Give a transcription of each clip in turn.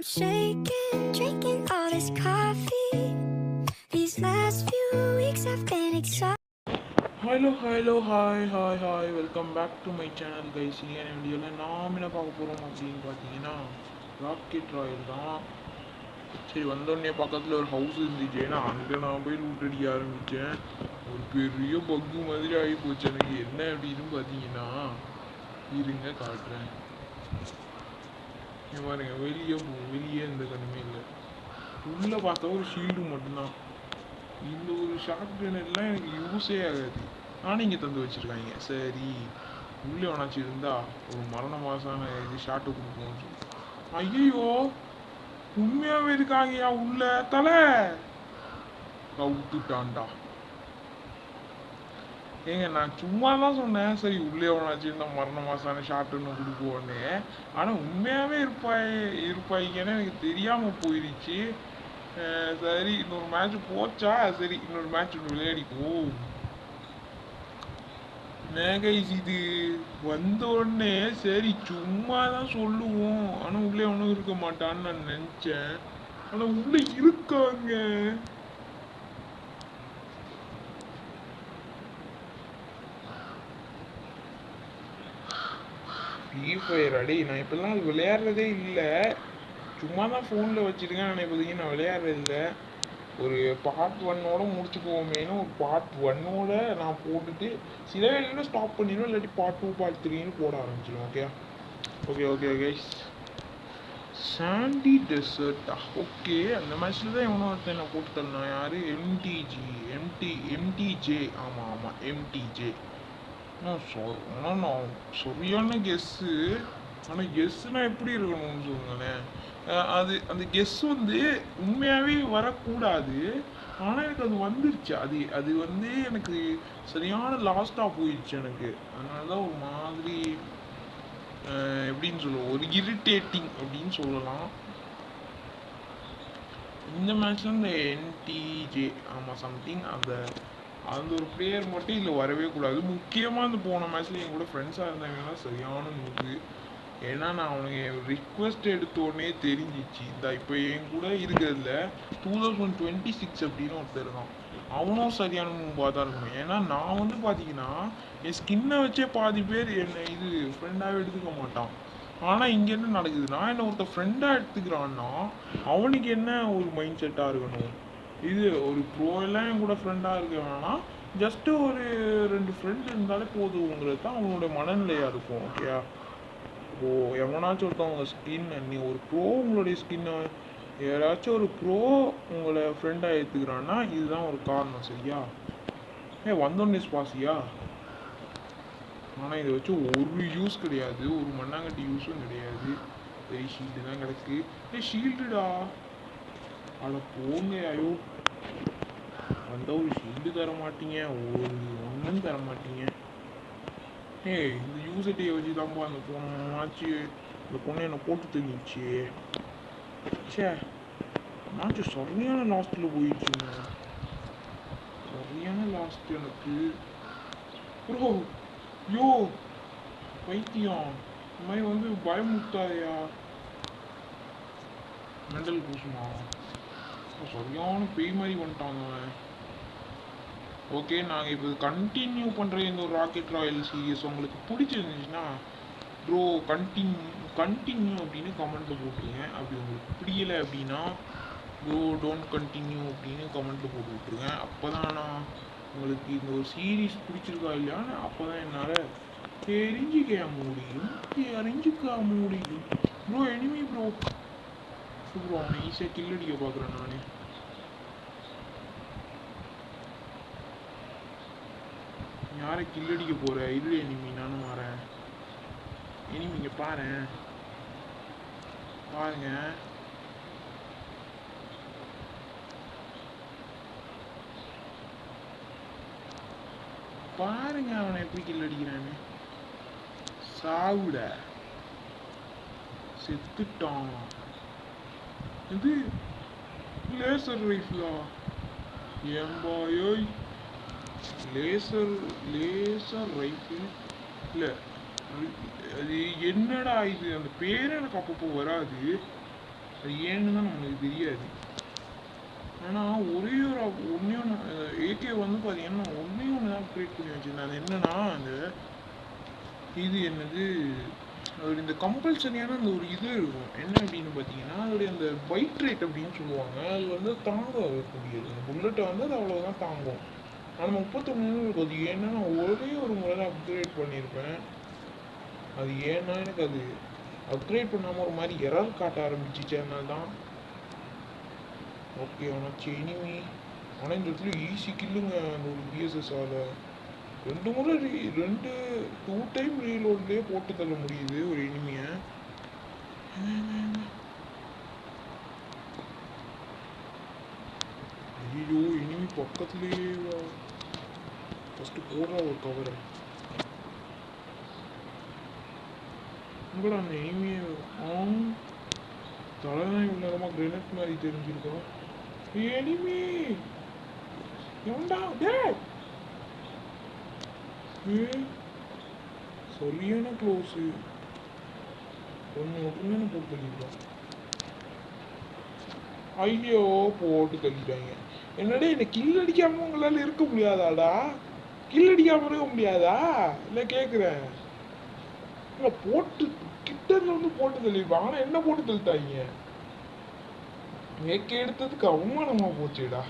shaking, drinking all this coffee. These last few weeks have been exhausting. Hi welcome back to my channel guys. இன்னைக்கான வீடியோவில் நாம் என்ன பார்க்க போகிறோம் அப்படின்னு பார்த்தீங்கன்னா ராக்கெட் ராயல் தான். சரி, வந்தோடனே பக்கத்தில் ஒரு ஹவுஸ் இருந்துச்சு, ஏன்னா அங்கே நான் போய் லூட் அடிக்க ஆரம்பித்தேன். ஒரு பெரிய பக்கு மாதிரி ஆகி போச்சு எனக்கு. என்ன அப்படின்னு பார்த்தீங்கன்னா, இருங்க காட்டுறேன். பாருங்க, வெளியே எந்த கண்ணுமே இல்லை. உள்ளே பார்த்தா ஒரு ஷீல்டு மட்டும்தான். இந்த ஒரு ஷார்ட் கன் எல்லாம் எனக்கு யூஸே ஆகாது. ஆனால் இங்கே தந்து வச்சுருக்காங்க. சரி, உள்ளே வேணாச்சு இருந்தா ஒரு மரண மாசான இது ஷார்ட்டு கொடுப்போம். ஐயோ, உண்மையாகவே இருக்காங்கயா உள்ள. தலை கவுத்துட்டான்டா. ஏங்க, நான் சும்மா தான் சொன்னேன், சரி உள்ளே வேணாச்சு இருந்தால் மரண மாசான ஷார்ட்டுன்னு கொடுப்போன்னு. ஆனால் உண்மையாகவே இருப்பாய்ங்கன்னு எனக்கு தெரியாமல் போயிடுச்சு. சரி, இன்னொரு மேட்ச் போச்சா, சரி இன்னொரு மேட்ச் ஒன்று விளையாடிக்குவோம். கைஸ், இது வந்த உடனே சரி சும்மா தான் சொல்லுவோம், ஆனால் உள்ளே ஒன்றும் இருக்க மாட்டான்னு நான் நினச்சேன். ஆனால் உள்ளே இருக்காங்க. ஃப்ரீ ஃபயர் அடி, நான் இப்போல்லாம் அது விளையாடுறதே இல்லை. சும்மா தான் ஃபோனில் வச்சுருக்கேன். ஆனால் இப்போதைக்கு நான் விளையாடுறது இல்லை. ஒரு பார்ட் 1ஓட முடிச்சு போவோமேனு ஒரு பார்ட் 1ஓட நான் போட்டுட்டு சில வேலையில் ஸ்டாப் பண்ணிடுவேன். இல்லாட்டி பார்ட் 2 பார்ட் 3ன்னு போட ஆரம்பிச்சிடுவேன். Okay guys. சாண்டி டெசர்ட்டா? ஓகே, அந்த மேட்ச்சில் தான் எவனோ ஒருத்தன் நான் போட்டு தரணும். யார்? எம்டிஜே. ஆமாம் எம்டிஜே. ஆனால் நான் சரியான கெஸ்ஸு. ஆனால் கெஸ்ஸுனா எப்படி இருக்கணும்னு சொல்லுங்களேன். அந்த கெஸ் வந்து உண்மையாகவே வரக்கூடாது. ஆனால் எனக்கு அது வந்துருச்சு. அது வந்து எனக்கு சரியான லாஸ்ட்டாக போயிடுச்சு எனக்கு. அதனால தான் ஒரு மாதிரி எப்படின்னு சொல்லுவோம், ஒரு இரிட்டேட்டிங் அப்படின்னு சொல்லலாம். இந்த மேட்ச்சில் இந்த என்டிஜே ஆமாம் சம்திங் அந்த ஒரு பிளேயர் மட்டும் இதில் வரவே கூடாது. முக்கியமாக இந்த போன மேட்ச்சில் என் கூட ஃப்ரெண்ட்ஸாக இருந்தாங்கன்னா சரியான நூறு. ஏன்னா நான் அவனுக்கு ரிக்வெஸ்ட் எடுத்தோடனே தெரிஞ்சிச்சு. இந்த இப்போ என் கூட இருக்கிறதுல 2026 அப்படின்னு ஒருத்தர் இருக்கான். அவனும் சரியான மூவாக தான் இருக்கணும். ஏன்னா நான் வந்து பார்த்தீங்கன்னா என் ஸ்கின்னை வச்சே பாதி பேர் என்னை இது ஃப்ரெண்டாகவே எடுத்துக்க மாட்டான். ஆனால் இங்கே என்ன நடக்குதுன்னா, என்ன ஒருத்தர் ஃப்ரெண்டாக எடுத்துக்கிறான்னா அவனுக்கு என்ன ஒரு மைண்ட் செட்டாக இருக்கணும். இது ஒரு ப்ரோ எல்லாம் என் கூட ஃப்ரெண்டாக இருக்க வேணாம், ஜஸ்ட்டு ஒரு 2 ஃப்ரெண்ட் இருந்தாலே போதுங்கிறது தான் அவனோட மனநிலையாக இருக்கும். ஓகேயா? ஓ, எவனாச்சும் ஒருத்தவங்க ஸ்கின், நீ ஒரு ப்ரோ உங்களுடைய ஸ்கின்னை யாராச்சும் ஒரு ப்ரோ உங்களை ஃப்ரெண்டாக ஏற்றுக்கிறான்னா இதுதான் ஒரு காரணம். சரியா? வந்தோன்னே ஸ்பாசியா? ஆனால் இதை வச்சு ஒரு யூஸ் கிடையாது, ஒரு மண்ணாங்கட்டி யூஸும் கிடையாது. பெரிய ஷீல்டு தான் கிடக்கு. ஷீல்டுடா, அட போங்க. ஐயோ, வந்தால் ஒரு ஷீல்டு தர மாட்டீங்க, ஒன்றும் தர மாட்டீங்க. இந்த யூசட்டியை வச்சு தான்ப்பா அந்த போனாச்சு இந்த பொண்ணு என்னை போட்டு தங்கிடுச்சு. சே, மேட்ச்சு சரியான லாஸ்ட்டில் போயிடுச்சுங்க. சரியான லாஸ்ட் எனக்கு. ப்ரோ, யோ பைத்தியம், இந்த மாதிரி வந்து பயமுத்தாதையா. மெண்டல் பூசுமா? சரியான பேய் மாதிரி வந்துட்டாங்க அவன். ஓகே, நாங்கள் இப்போ கண்டினியூ பண்ணுற இந்த ஒரு ராக்கெட் ராயல் சீரியஸ் உங்களுக்கு பிடிச்சிருந்துச்சுன்னா ப்ரோ கண்டினியூ அப்படின்னு கமெண்ட்டில் போட்டுருங்க. அப்படி உங்களுக்கு பிடிக்கலை அப்படின்னா ப்ரோ டோன்ட் கண்டினியூ அப்படின்னு கமெண்ட்டில் போட்டு விட்ருங்க. அப்போ தான் நான் உங்களுக்கு இந்த ஒரு சீரீஸ் பிடிச்சிருக்கா இல்லையான்னு அப்போ தான் என்னால் தெரிஞ்சிக்க முடியும். ப்ரோ எனிமி ப்ரோ அவனை ஈஸியாக கில்லடிக்க பார்க்குறேன் நான். யாரை கில்லடிக்க போகிற? இல்லை எனிமி, நானும் வரேன். எனிமி இங்கே பாருங்க அவனை எப்படி கில்லடிக்கிறான்னு. சாவுட, செத்துட்டான். இது லேசர் ரைஃபிளா? ஏம்பாயோ, லேசர் ரைஃபிள் இல்லை, அது என்னடா இது? அந்த பேர் எனக்கு அப்பப்போ வராது. அது ஏன்னு தான் நம்மளுக்கு தெரியாது. ஆனால் ஒரே ஒரு ஒன்றே ஒன்று ஏகே வந்து பார்த்தீங்கன்னா ஒன்றே ஒன்று தான் அப்கிரேட் பண்ணி வச்சுருந்தேன். அது என்னன்னா அந்த இது என்னது அதோட இந்த கம்பல்சரியான அந்த ஒரு இது இருக்கும். என்ன அப்படின்னு பார்த்தீங்கன்னா அதோடைய அந்த பைட் ரேட் அப்படின்னு சொல்லுவாங்க. அது வந்து தாங்கக்கூடியது. அந்த புல்லட்டை வந்து அது அவ்வளோதான் தாங்கும். ஆனால் 31 இருக்கும். அது ஏன்னா நான் ஒரே ஒரு முறை தான் அப்கிரேட் பண்ணியிருப்பேன். அது ஏன்னா எனக்கு அது அப்கிரேட் பண்ணாமல் ஒரு மாதிரி எரர் காட்ட ஆரம்பிச்சிச்சு. அதனால தான் ஓகே ஆனாச்சு எனிமி. ஆனால் இந்த இடத்துல ஈஸி கில்லுங்க அந்த ஒரு பிஎஸ்எஸ்ஸால் 2 முறை 2 டைம் ரீலோட்லேயே போட்டு தள்ள முடியுது ஒரு எனிமியை. ஐயோ எனிமி பக்கத்துலேயே ஃபஸ்ட்டு போடுறா ஒரு கவரை. உங்களோட அந்த எனிமியை தலைதான் இவ்வளோ நேரமாக கிரெனட் மாதிரி தெரிஞ்சிருக்கோம். எனிமி எவன்டா டேய் சரியான க்ளோஸு. ஒன்று மட்டும்தானே போட்டு தள்ளிடுவோம். ஐயோ போட்டு தள்ளிட்டாங்க. என்னடா என்ன கில் அடிக்காம உங்களால் இருக்க முடியாதாடா? கில் அடிக்காம இருக்க முடியாதா? இல்லை கேட்குறேன். இல்லை போட்டு கிட்டரில் வந்து போட்டு தள்ளிடுவாங்க. ஆனால் என்ன போட்டு தள்ளிட்டாங்க? மேற்க எடுத்ததுக்கு அவமானமாக போச்சுடா.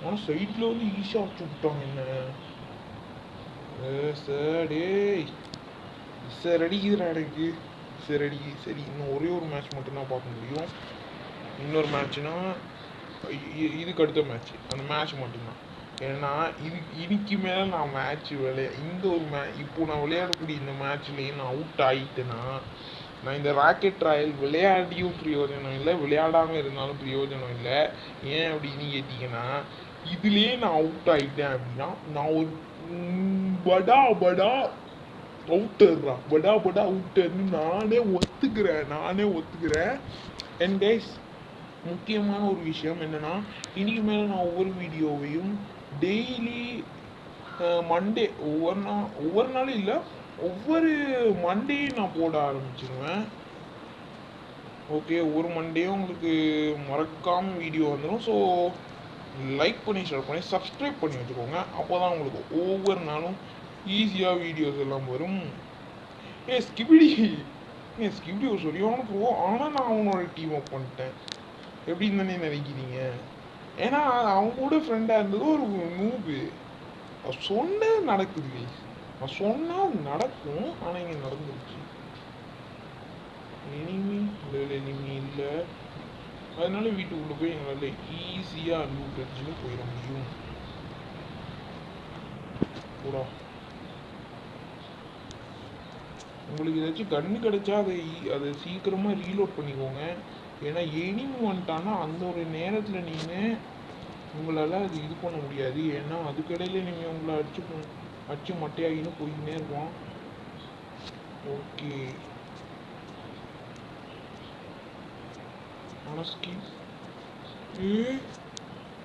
ஆனால் சைடில் வந்து ஈஸியாக வச்சு விட்டாங்க என்ன. சார் டேய் சார் அடிக்குதுடா எனக்கு. சரி அடிக்கு. சரி இன்னும் ஒரே ஒரு மேட்ச் மட்டும்தான் பார்க்க முடியும். இன்னொரு மேட்ச்னா இதுக்கு அடுத்த மேட்ச் அந்த மேட்ச் மட்டும்தான். ஏன்னா இதுக்கு மேலே நான் மேட்ச் இந்த ஒரு இப்போ நான் விளையாடக்கூடிய இந்த மேட்ச்லேயும் நான் அவுட் ஆகிட்டேன்னா நான் இந்த ராக்கெட் ராயல் விளையாடியும் பிரயோஜனம் இல்லை, விளையாடாமல் இருந்தாலும் பிரயோஜனம் இல்லை. ஏன் அப்படின்னு கேட்டிங்கன்னா இதுலேயே நான் அவுட் ஆகிட்டேன் அப்படின்னா நான் ஒரு படா அவுட்டர்ரா படா அவுட்டர்னு நானே ஒத்துக்கிறேன். அண்ட் கைஸ் முக்கியமான ஒரு விஷயம் என்னென்னா இன்றைக்கு மேலே நான் ஒவ்வொரு வீடியோவையும் டெய்லி மண்டே ஒவ்வொரு நாளும் இல்லை ஒவ்வொரு மண்டேயும் நான் போட ஆரம்பிச்சிடுவேன். ஓகே ஒரு மண்டேயும் உங்களுக்கு மறக்காமல் வீடியோ வந்துடும். ஸோ லைக் பண்ணி ஷேர் பண்ணி சப்ஸ்கிரைப் பண்ணி வச்சுக்கோங்க. அப்போ தான் உங்களுக்கு ஒவ்வொரு நாளும் ஈஸியாக வீடியோஸ் எல்லாம் வரும். ஸ்கிபிடி ஒரு சரியான ப்ரோ. ஆனால் நான் அவனோட டீம் அப் பண்ணிட்டேன். எப்படின்னு தானே நினைக்கிறீங்க? ஏன்னா அவங்க கூட ஃப்ரெண்டாக இருந்தது ஒரு நூபு. சொன்ன நடக்குது. நான் சொன்னால் நடக்கும். ஆனால் இங்கே நடந்துருச்சு. எனிமி இல்லை. அதனால வீட்டுக்குள்ளே போய் எங்களால் ஈஸியாக லூட் அடிச்சுன்னு போயிட முடியும். பூரா உங்களுக்கு ஏதாச்சும் கன்று கிடைச்சா அதை சீக்கிரமாக ரீலோட் பண்ணிக்கோங்க. ஏன்னா எனிமி வந்துட்டான்னா அந்த ஒரு நேரத்தில் நீங்கள் உங்களால் அது இது பண்ண முடியாது. ஏன்னா அதுக்கடையில் நீங்கள் உங்களை அடிச்சு மட்டையாகின்னு போயின்னே இருப்போம். ஓகே ஆனால்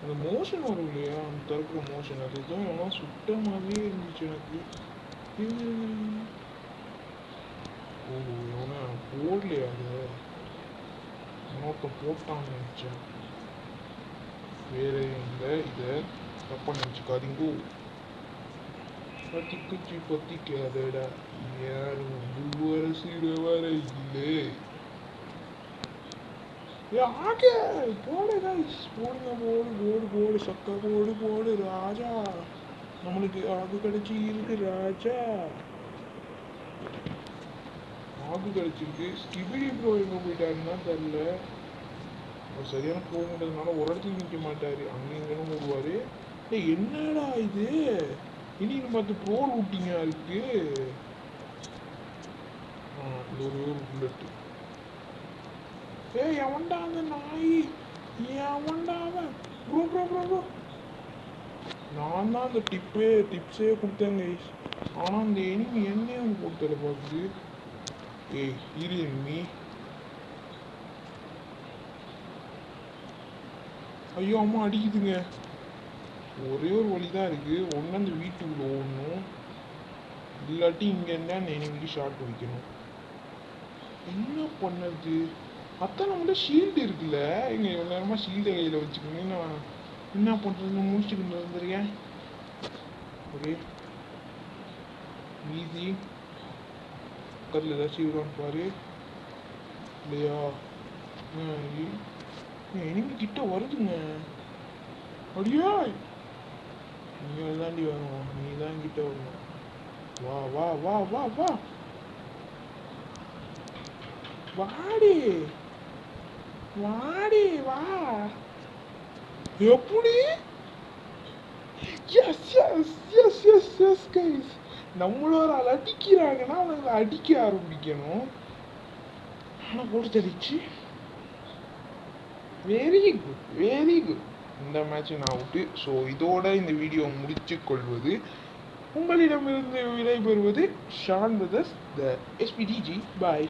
அந்த மோஷன் வரும் இல்லையா, அந்த திறக்கிற மோஷன் அதுதான் எல்லாம் சுத்தமாகவே இருந்துச்சு எனக்கு. எவனா போடலையா அது இன்னொருத்த போட்டான்னு நினச்சேன். வேற இல்லை இதை தப்பா நினச்சிக்காதீங்கோ. பத்திக்காதடா யாரும் அரசிட வர இல்லை. போடு சக்கா போடு ராஜா. நம்மளுக்கு ஆகு கிடைச்சி இருக்கு ராஜா. ஆகு கிடைச்சிருக்கு. ஸ்கிபிடி ப்ரோ எங்க போயிட்டாருன்னா தெரியல. அவர் சரியான போகுன்றதுனால ஒரு இடத்துல நிற்க மாட்டாரு, அங்கேயும் ஓடுவாரு. என்னடா இது இன்னும் பார்த்து ப்ரோ லூட்டிங்கா இருக்கு. இந்த ஒரு புல்லட்டு. எவன்டா அந்த நாய்? எவன்டா அவன்? ப்ரோ நான் தான் அந்த டிப்ஸே கொடுத்தேன் கைஸ். ஆனால் அந்த எனிமி என்னையும் வந்து கொடுத்தல பார்க்குது. இரு எனிமி. ஐயோ அம்மா அடிக்குதுங்க. ஒரே ஒரு வழி தான் இருக்குது. ஒன்று அந்த வீட்டுக்குள்ளே ஓடணும், இல்லாட்டி இங்கே இருந்தால் அந்த எனிமிக்கு ஷார்ட் வைக்கணும். என்ன பண்ணது? அதான் நம்மகிட்ட ஷீல்டு இருக்குல்ல. இங்க இவ்வளோ நேரமாக ஷீல்டை கையில் வச்சுக்கணும். நான் என்ன பண்ணுறதுன்னு முடிச்சுக்கிட்டு வந்துருக்கேன். Okay easy. பக்கத்தில் ஏதாச்சும் விடுவான்னு பாரு. இல்லையா? எனிமி கிட்ட வருதுங்க. அப்படியா? நீ தாண்டி வரணும். நீ தான் கிட்ட வரணும். வா வா வா வா வா வாடி வாடி வா. எப்படி? Yes yes yes yes yes guys, நம்மளோட அடிக்கிறாங்கன்னா அவங்களை அடிக்க ஆரம்பிக்கணும். ஆனால் போட்டு தெரிச்சு. Very good very good. இந்த மேட்ச் நான் அவுட்டு. ஸோ இதோட இந்த வீடியோ முடிச்சு கொள்வது உங்களிடமிருந்து விடைபெறுவது ஷான் பிரதர்ஸ் த எஸ்பிடிஜி. பாய்.